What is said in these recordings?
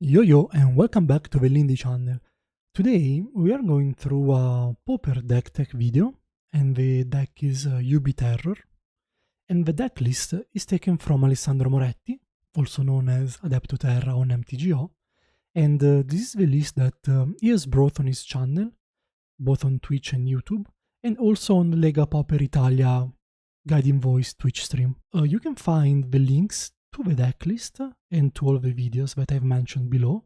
Yo-yo and welcome back to the Lindy channel. Today we are going through a Pauper deck tech video, and the deck is UB Terror, and the deck list is taken from Alessandro Moretti, also known as Adepto Terra on MTGO, and this is the list that he has brought on his channel, both on Twitch and YouTube, and also on the Lega Pauper Italia Guiding Voice Twitch stream. You can find the links to the deck list and to all the videos that I've mentioned below.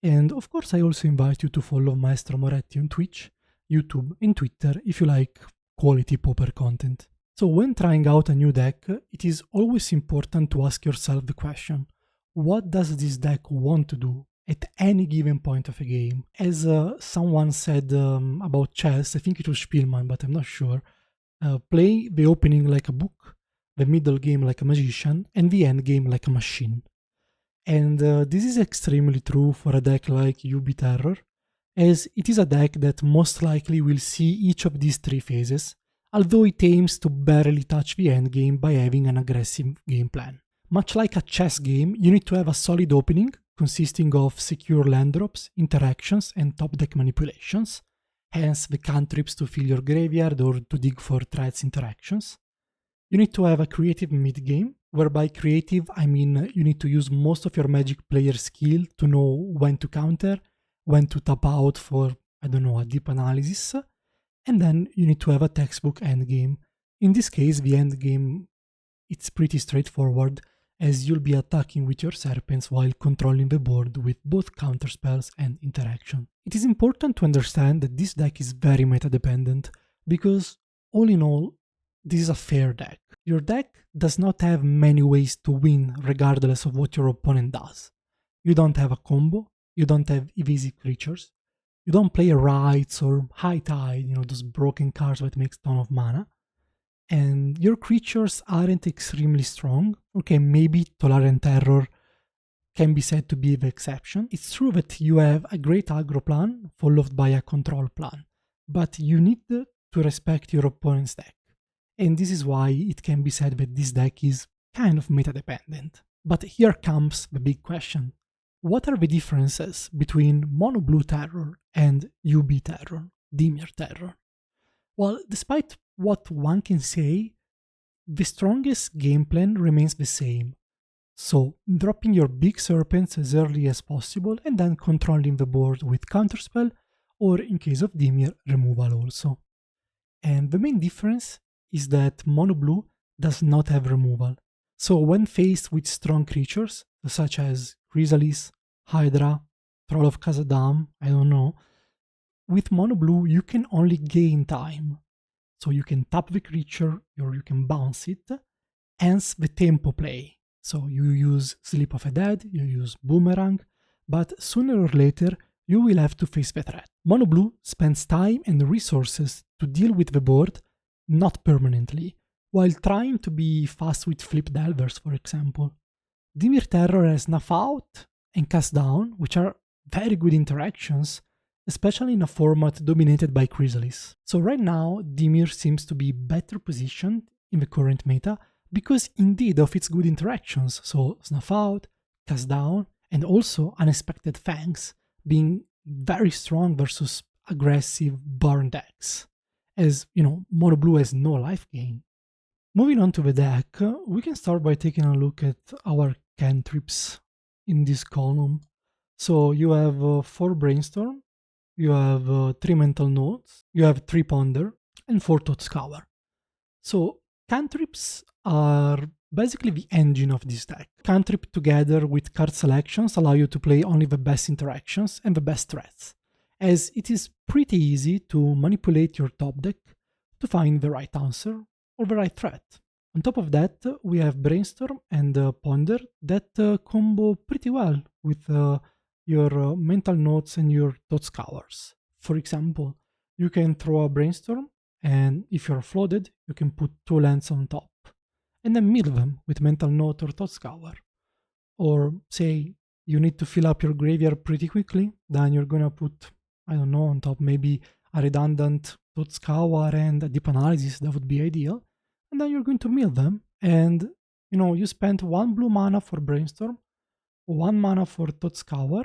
And of course, I also invite you to follow Maestro Moretti on Twitch, YouTube, and Twitter if you like quality Pauper content. So when trying out a new deck, it is always important to ask yourself the question, what does this deck want to do at any given point of a game? As someone said about chess, I think it was Spielman, but I'm not sure, play the opening like a book, the middle game like a magician, and the end game like a machine. And this is extremely true for a deck like UB Terror, as it is a deck that most likely will see each of these three phases, although it aims to barely touch the end game by having an aggressive game plan. Much like a chess game, you need to have a solid opening consisting of secure land drops, interactions, and top deck manipulations, hence the cantrips to fill your graveyard or to dig for threats interactions. You need to have a creative mid-game, whereby creative I mean you need to use most of your Magic player skill to know when to counter, when to tap out for, I don't know, a deep analysis, and then you need to have a textbook endgame. In this case, the endgame, it's pretty straightforward, as you'll be attacking with your serpents while controlling the board with both counterspells and interaction. It is important to understand that this deck is very meta dependent, because all in all, this is a fair deck. Your deck does not have many ways to win regardless of what your opponent does. You don't have a combo, you don't have evasive creatures, you don't play Rights or High Tide, those broken cards that makes ton of mana, and your creatures aren't extremely strong. Okay, maybe Tolerant Terror can be said to be the exception. It's true that you have a great aggro plan followed by a control plan, but you need to respect your opponent's deck. And this is why it can be said that this deck is kind of meta-dependent. But here comes the big question. What are the differences between Mono Blue Terror and UB Terror, Dimir Terror? Well, despite what one can say, the strongest game plan remains the same. So, dropping your big serpents as early as possible and then controlling the board with counterspell, or in case of Dimir, removal also. And the main difference is that Mono Blue does not have removal. So when faced with strong creatures, such as Chrysalis, Hydra, Troll of Khazad-dûm, I don't know, with Mono Blue you can only gain time. So you can tap the creature or you can bounce it, hence the tempo play. So you use Sleep of a Dead, you use Boomerang, but sooner or later you will have to face the threat. Mono Blue spends time and resources to deal with the board, not permanently, while trying to be fast with Flip Delvers, for example. Dimir Terror has Snuff Out and Cast Down, which are very good interactions, especially in a format dominated by Chrysalis. So right now, Dimir seems to be better positioned in the current meta because indeed of its good interactions, so Snuff Out, Cast Down, and also Unexpected Fangs, being very strong versus aggressive burn decks, as Mono Blue has no life gain. Moving on to the deck, we can start by taking a look at our cantrips in this column. So you have 4 Brainstorm, you have 3 Mental Notes, you have 3 Ponder, and 4 Thought Scour. So cantrips are basically the engine of this deck. Cantrip together with card selections allow you to play only the best interactions and the best threats, as it is pretty easy to manipulate your top deck to find the right answer or the right threat. On top of that, we have Brainstorm and Ponder that combo pretty well with your Mental Notes and your Thought Scours. For example, you can throw a Brainstorm, and if you're flooded, you can put 2 lands on top, and then mill them with Mental Note or Thought Scour. Or say you need to fill up your graveyard pretty quickly, then you're gonna put, I don't know, on top maybe a redundant Thought Scour and a Deep Analysis, that would be ideal. And then you're going to mill them, and you spent 1 blue mana for Brainstorm, 1 mana for Thought Scour.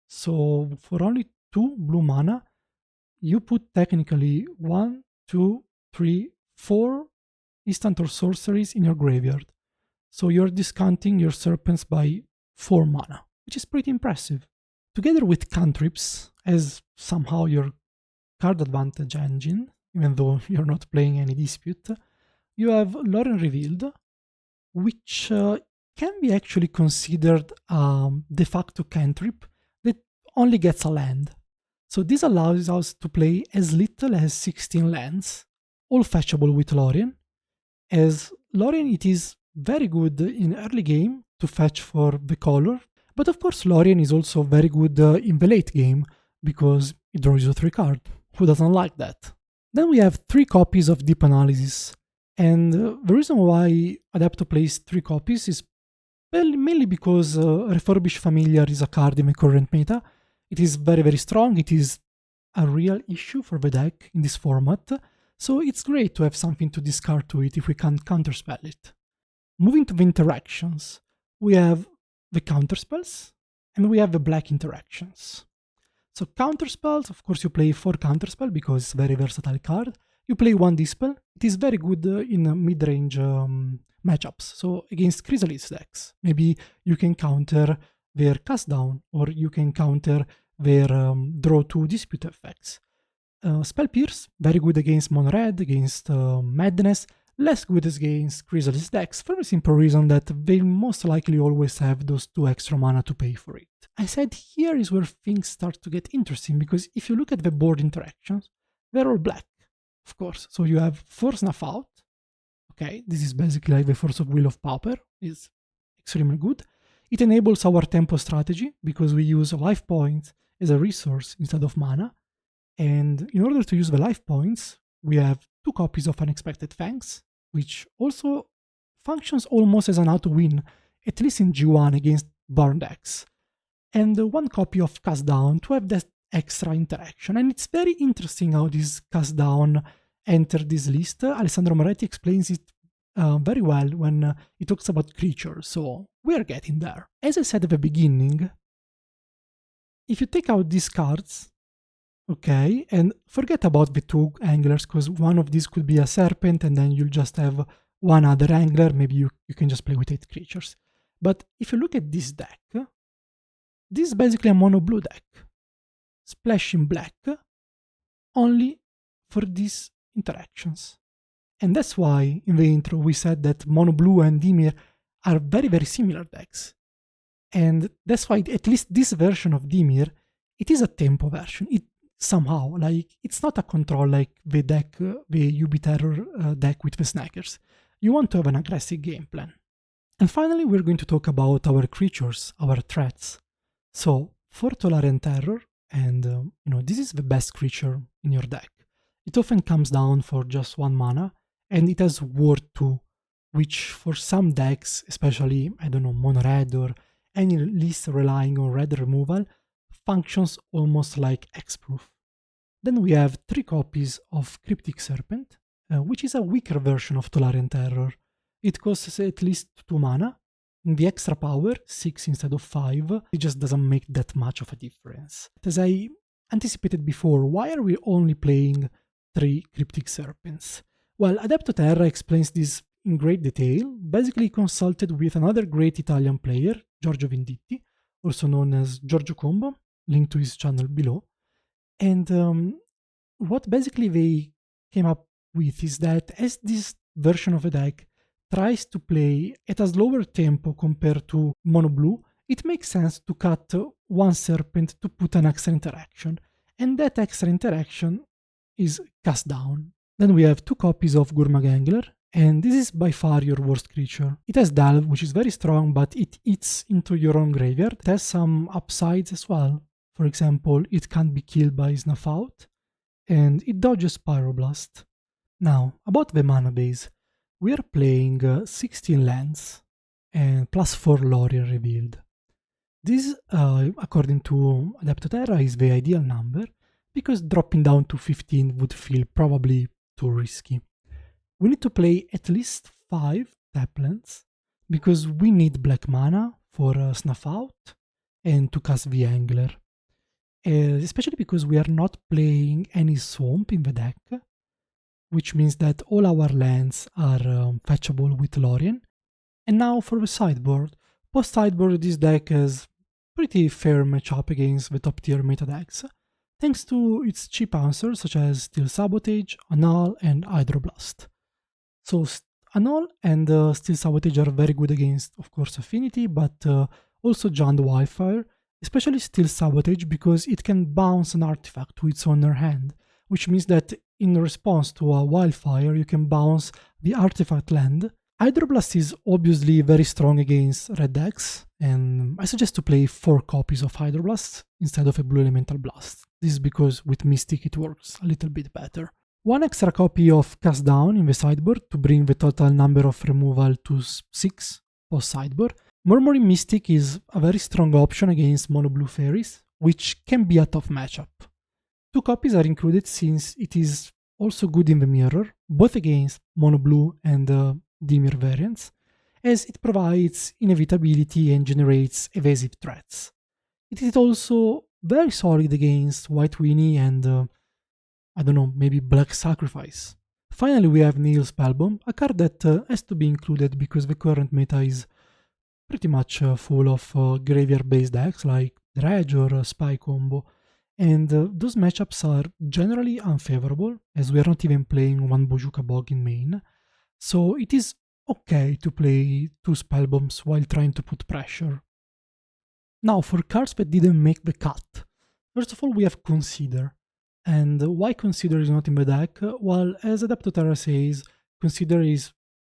So for only 2 blue mana, you put technically 1, 2, 3, 4 instant or sorceries in your graveyard. So you're discounting your serpents by 4 mana, which is pretty impressive. Together with Cantrips as somehow your card advantage engine, even though you're not playing any dispute, you have Lorien Revealed, which can be actually considered a de facto cantrip that only gets a land. So this allows us to play as little as 16 lands, all fetchable with Lorien. As Lorien, it is very good in early game to fetch for the color, but of course Lorien is also very good in the late game because it draws you 3 cards. Who doesn't like that? Then we have 3 copies of Deep Analysis, and the reason why Adepto plays 3 copies is mainly because Refurbished Familiar is a card in the current meta. It is very, very strong. It is a real issue for the deck in this format, so it's great to have something to discard to it if we can't counterspell it. Moving to the interactions, we have the counterspells and we have the black interactions. So counterspells, of course you play 4 counterspell because it's a very versatile card. You play 1 Dispel. It is very good in mid-range matchups, so against Chrysalis decks. Maybe you can counter their cast down, or you can counter their draw 2 dispute effects. Spell Pierce, very good against Mono Red, against Madness, less good against Chrysalis decks for the simple reason that they most likely always have those 2 extra mana to pay for it. I said here is where things start to get interesting, because if you look at the board interactions, they're all black, of course. So you have 4 Snuff Out. Okay, this is basically like the Force of Will of Pauper. It's extremely good. It enables our tempo strategy because we use life points as a resource instead of mana. And in order to use the life points, we have 2 copies of Unexpected Fangs, which also functions almost as an auto-win, at least in G1 against burn decks. And 1 copy of Cast Down to have that extra interaction. And it's very interesting how this Cast Down entered this list. Alessandro Moretti explains it very well when he talks about creatures, so we are getting there. As I said at the beginning, if you take out these cards, okay, and forget about the 2 anglers, because one of these could be a serpent and then you'll just have 1 other angler, maybe you can just play with 8 creatures. But if you look at this deck, this is basically a mono blue deck. Splash in black, only for these interactions. And that's why in the intro we said that Mono Blue and Dimir are very, very similar decks. And that's why at least this version of Dimir, it is a tempo version. It somehow, like, it's not a control like the deck, the UB Terror deck with the Snackers. You want to have an aggressive game plan. And finally, we're going to talk about our creatures, our threats. So, for Tolarian Terror, and this is the best creature in your deck. It often comes down for just 1 mana, and it has Ward 2, which for some decks, especially, I don't know, Mono Red or any list relying on red removal, functions almost like Hexproof. Then we have 3 copies of Cryptic Serpent, which is a weaker version of Tolarian Terror. It costs at least 2 mana. In the extra power, 6 instead of 5, it just doesn't make that much of a difference. As I anticipated before, why are we only playing 3 Cryptic Serpents? Well, Adepto Terra explains this in great detail. Basically consulted with another great Italian player, Giorgio Venditti, also known as Giorgio Combo, linked to his channel below. And what basically they came up with is that as this version of the deck tries to play at a slower tempo compared to Mono Blue, it makes sense to cut 1 Serpent to put an extra interaction. And that extra interaction is Cast Down. Then we have 2 copies of Gurmag Angler, and this is by far your worst creature. It has Delve, which is very strong, but it eats into your own graveyard. It has some upsides as well. For example, it can't be killed by Snuff Out, and it dodges Pyroblast. Now, about the mana base. We are playing 16 lands, and plus 4 Lorien Revealed. This, according to Adepto Terra, is the ideal number, because dropping down to 15 would feel probably too risky. We need to play at least 5 tap lands, because we need black mana for Snuff Out and to cast the Angler. Especially because we are not playing any swamp in the deck, which means that all our lands are fetchable with Lorien. And now for the sideboard. Post-sideboard, this deck has pretty fair matchup against the top tier meta decks, thanks to its cheap answers such as Steel Sabotage, Annul, and Hydroblast. So Annul and Steel Sabotage are very good against, of course, Affinity, but also Jund Wildfire, especially Steel Sabotage because it can bounce an artifact to its owner hand, which means that in response to a Wildfire you can bounce the artifact land. Hydroblast is obviously very strong against red decks, and I suggest to play 4 copies of Hydroblast instead of a Blue Elemental Blast. This is because with Mystic it works a little bit better. 1 extra copy of Cast Down in the sideboard to bring the total number of removal to 6 post-sideboard. Murmuring Mystic is a very strong option against Mono Blue Fairies, which can be a tough matchup. 2 copies are included since it is also good in the mirror, both against Mono Blue and Dimir variants, as it provides inevitability and generates evasive threats. It is also very solid against White Weenie and, I don't know, maybe Black Sacrifice. Finally, we have Neil Spellbomb, a card that has to be included because the current meta is pretty much full of graveyard-based decks like Dredge or Spy Combo, and those matchups are generally unfavorable, as we are not even playing 1 Bojuka Bog in main. So it is okay to play 2 Spellbombs while trying to put pressure. Now for cards that didn't make the cut. First of all, we have Consider. And why Consider is not in the deck? Well, as Adepto Terra says, Consider is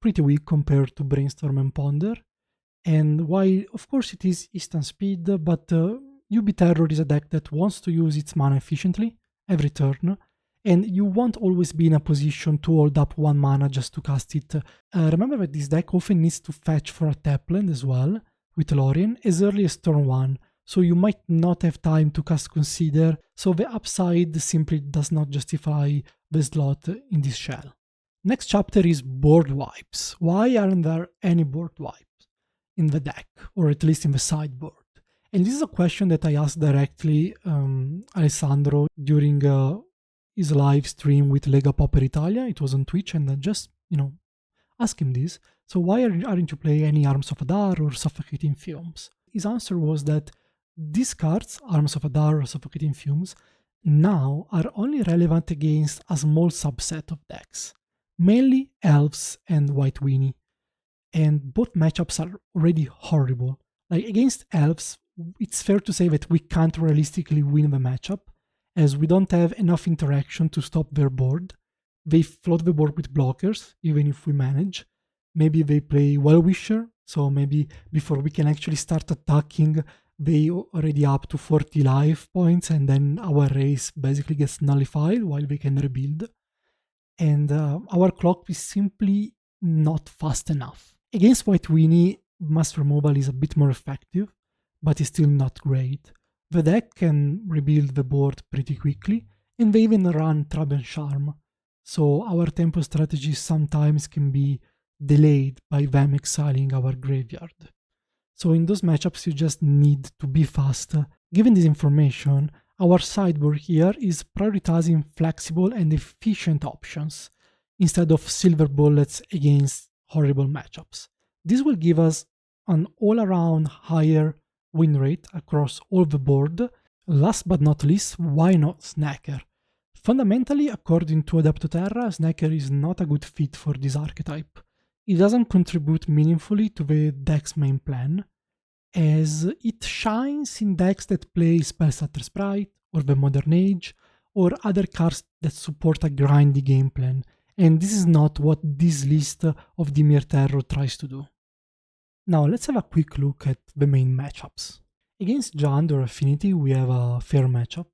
pretty weak compared to Brainstorm and Ponder. And while of course it is instant speed, but UB Terror is a deck that wants to use its mana efficiently every turn, and you won't always be in a position to hold up 1 mana just to cast it. Remember that this deck often needs to fetch for a tap land as well, with Lorien, as early as turn 1, so you might not have time to cast Consider, so the upside simply does not justify the slot in this shell. Next chapter is board wipes. Why aren't there any board wipes in the deck, or at least in the sideboard? And this is a question that I asked directly Alessandro during his live stream with Lega Pauper Italia. It was on Twitch, and I just, ask him this. So why aren't you playing any Arms of Adar or Suffocating Fumes? His answer was that these cards, Arms of Adar or Suffocating Fumes, now are only relevant against a small subset of decks, mainly Elves and White Weenie. And both matchups are already horrible. Like against Elves, it's fair to say that we can't realistically win the matchup, as we don't have enough interaction to stop their board. They float the board with blockers, even if we manage. Maybe they play Well-Wisher, so maybe before we can actually start attacking, they already up to 40 life points, and then our race basically gets nullified while they can rebuild. And our clock is simply not fast enough. Against White Weenie, mass removal is a bit more effective, but it's still not great. The deck can rebuild the board pretty quickly, and they even run Trap and Charm, so our tempo strategy sometimes can be delayed by them exiling our graveyard. So in those matchups you just need to be fast. Given this information, our sideboard here is prioritizing flexible and efficient options instead of silver bullets against horrible matchups. This will give us an all-around higher win rate across all the board. Last but not least, why not Snacker? Fundamentally, according to Adepto Terra, Snacker is not a good fit for this archetype. It doesn't contribute meaningfully to the deck's main plan, as it shines in decks that play Spellstarter Sprite, or the Modern Age, or other cards that support a grindy game plan, and this is not what this list of Dimir Terror tries to do. Now let's have a quick look at the main matchups. Against Jund or Affinity we have a fair matchup,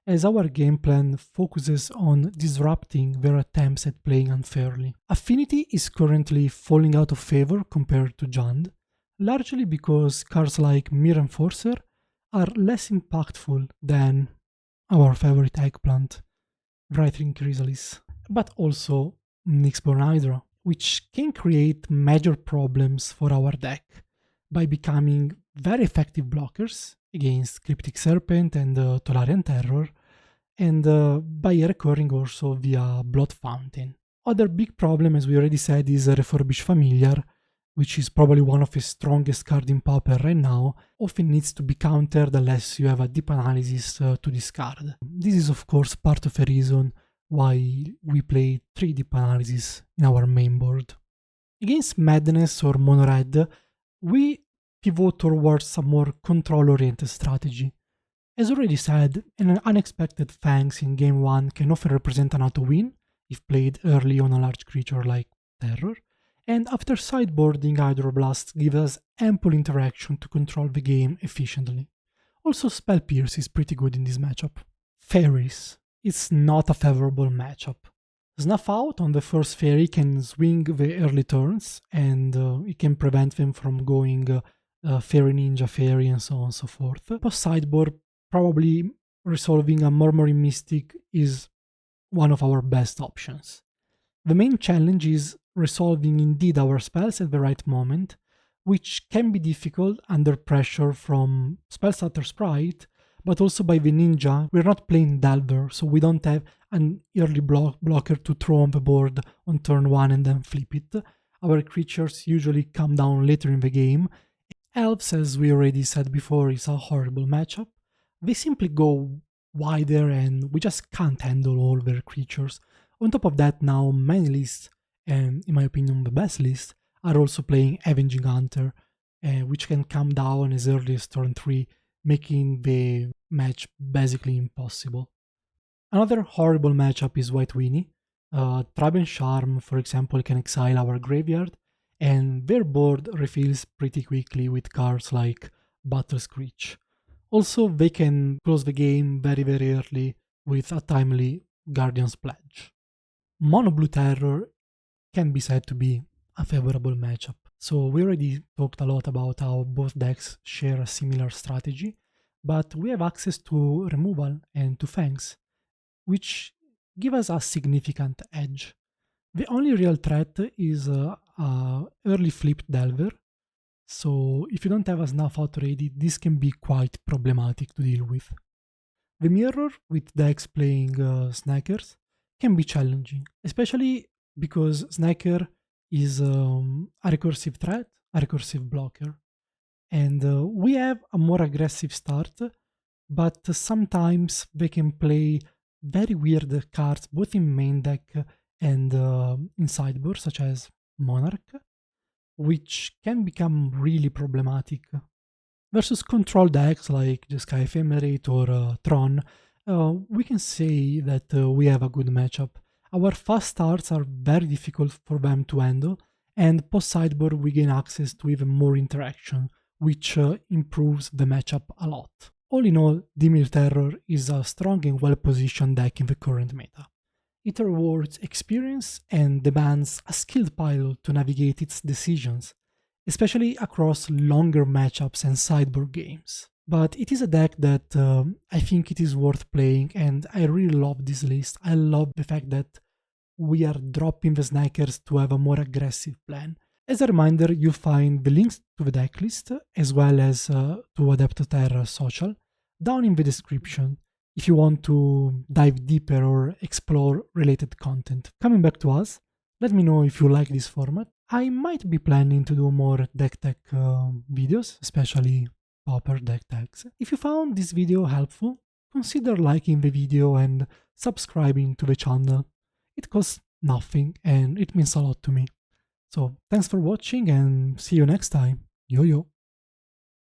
as our game plan focuses on disrupting their attempts at playing unfairly. Affinity is currently falling out of favor compared to Jund, largely because cards like Mirror Enforcer are less impactful than our favorite eggplant, Writhing Chrysalis, but also Nyxborn Hydra, which can create major problems for our deck by becoming very effective blockers against Cryptic Serpent and Tolarian Terror, and by recurring also via Blood Fountain. Other big problem, as we already said, is Refurbished Familiar, which is probably one of the strongest cards in Pauper right now, often needs to be countered unless you have a deep analysis to discard. This is of course part of the reason why we play 3 deep analysis in our main board. Against Madness or Mono Red, we pivot towards a more control-oriented strategy. As already said, an unexpected Fangs in game 1 can often represent an auto-win if played early on a large creature like Terror, and after sideboarding Hydroblast gives us ample interaction to control the game efficiently. Also Spell Pierce is pretty good in this matchup. Fairies. It's not a favorable matchup. Snuff Out on the first fairy can swing the early turns, and it can prevent them from going Fairy Ninja, Fairy, and so on and so forth. Post sideboard, probably resolving a Murmuring Mystic is one of our best options. The main challenge is resolving indeed our spells at the right moment, which can be difficult under pressure from Spellstutter Sprite, but also by the ninja. We're not playing Delver, so we don't have an early blocker to throw on the board on turn 1 and then flip it. Our creatures usually come down later in the game. Elves, as we already said before, is a horrible matchup. They simply go wider and we just can't handle all their creatures. On top of that, now many lists, and in my opinion the best list, are also playing Avenging Hunter, which can come down as early as turn 3, making the match basically impossible. Another horrible matchup is White Winnie. Tribe and Charm, for example, can exile our graveyard, and their board refills pretty quickly with cards like Battle Screech. Also, they can close the game very early with a timely Guardian's Pledge. Mono Blue Terror can be said to be a favorable matchup. So we already talked a lot about how both decks share a similar strategy, but we have access to Removal and to Fangs, which give us a significant edge. The only real threat is a early flipped Delver, so if you don't have a Snuff Out ready, this can be quite problematic to deal with. The mirror with decks playing Snackers can be challenging, especially because Snacker is a recursive threat, a recursive blocker, and we have a more aggressive start, but sometimes they can play very weird cards both in main deck and in sideboard, such as Monarch, which can become really problematic. Versus control decks like Jeskai Ephemerate or Tron, we can say that we have a good matchup. Our fast starts are very difficult for them to handle, and post-sideboard we gain access to even more interaction, which improves the matchup a lot. All in all, Dimir Terror is a strong and well-positioned deck in the current meta. It rewards experience and demands a skilled pilot to navigate its decisions, especially across longer matchups and sideboard games. But it is a deck that I think it is worth playing, and I really love this list. I love the fact that we are dropping the Snackers to have a more aggressive plan. As a reminder, you'll find the links to the deck list, as well as to Adepto Terra social, down in the description if you want to dive deeper or explore related content. Coming back to us, let me know if you like this format. I might be planning to do more deck tech videos, especially Pauper deck techs. If you found this video helpful, consider liking the video and subscribing to the channel. It costs nothing and it means a lot to me. So thanks for watching and see you next time. Yo-yo!